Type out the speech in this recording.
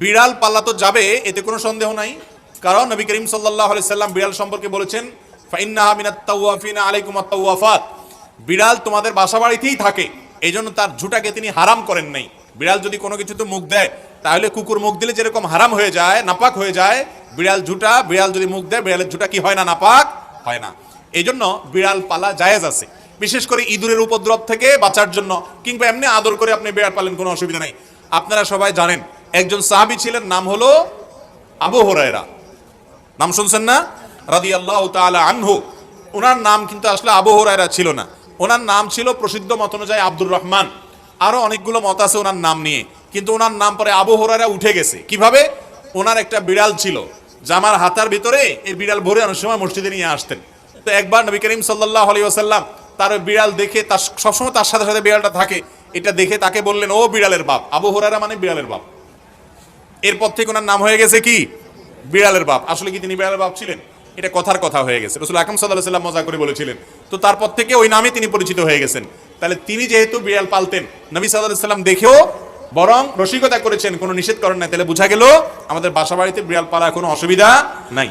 বিড়াল পাল্লা তো যাবে, এতে কোনো সন্দেহ নাই। কারণ নবী করিম সাল্লাল্লাহু আলাইহি সাল্লাম বিড়াল সম্পর্কে বলেছেন, ফাইন্নাহা মিনাত তাওয়াফিনা আলাইকুম আত-তাওয়াফাত, বিড়াল তোমাদের বাসা বাড়িতেই থাকে, এই জন্য তার ঝুঁটাকে তিনি হারাম করেন নাই। বিড়াল যদি কোনো কিছুতে মুখ দেয়, তাহলে কুকুর মুখ দিলে যেরকম হারাম হয়ে যায়, নাপাক হয়ে যায়, বিড়াল যদি মুখ দেয়, বিড়ালের ঝুঁটা কি হয় না, নাপাক হয় না। এই জন্য বিড়াল পালা জায়েজ আছে, বিশেষ করে ইঁদুরের উপদ্রব থেকে বাঁচার জন্য, কিংবা এমনি আদর করে আপনি বিড়াল পালেন, কোনো অসুবিধা নাই। আপনারা সবাই জানেন একজন সাহাবী ছিলেন, নাম হলো আবু হুরায়রা, নাম শুনছেন না, রাদিয়াল্লাহু তাআলা আনহু। ওনার নাম কিন্তু আসলে আবু হুরায়রা ছিল না, ওনার নাম ছিল প্রসিদ্ধ মত অনুযায়ী আব্দুর রহমান। আরো অনেকগুলো মত আছে ওনার নাম নিয়ে, কিন্তু ওনার নাম পরে আবু হুরায়রা উঠে গেছে। কিভাবে? ওনার একটা বিড়াল ছিল, জামার হাতার ভিতরে এই বিড়াল ভরে অনেক সময় মসজিদে নিয়ে আসতেন। তো একবার নবী করিম সাল্লাল্লাহু আলাইহি ওয়াসাল্লাম তার বিড়াল দেখে, তার সবসময় তার সাথে সাথে বিড়ালটা থাকে, এটা দেখে তাকে বললেন, ও বিড়ালের বাপ। আবু হুরায়রা মানে বিড়ালের বাপ। এরপর থেকে ওনার নাম হয়ে গেছে কি? বিড়ালের বাপ। আসলে কি তিনি বিড়ালের বাপ ছিলেন? এটা কথার কথা হয়ে গেছে, রাসূল আকরাম সাল্লাল্লাহু আলাইহি ওয়াসাল্লাম মজা করে বলেছিলেন। তো তারপর থেকে ওই নামে তিনি পরিচিত হয়ে গেছেন। তাহলে তিনি যেহেতু বিড়াল পালতেন, নবী সাল্লাল্লাহু আলাইহি ওয়াসাল্লাম দেখেও বরং রসিকতা করেছেন, কোনো নিষেধ করেন নাই। তাহলে বোঝা গেল আমাদের বাসা বাড়িতে বিড়াল পালা কোনো অসুবিধা নাই।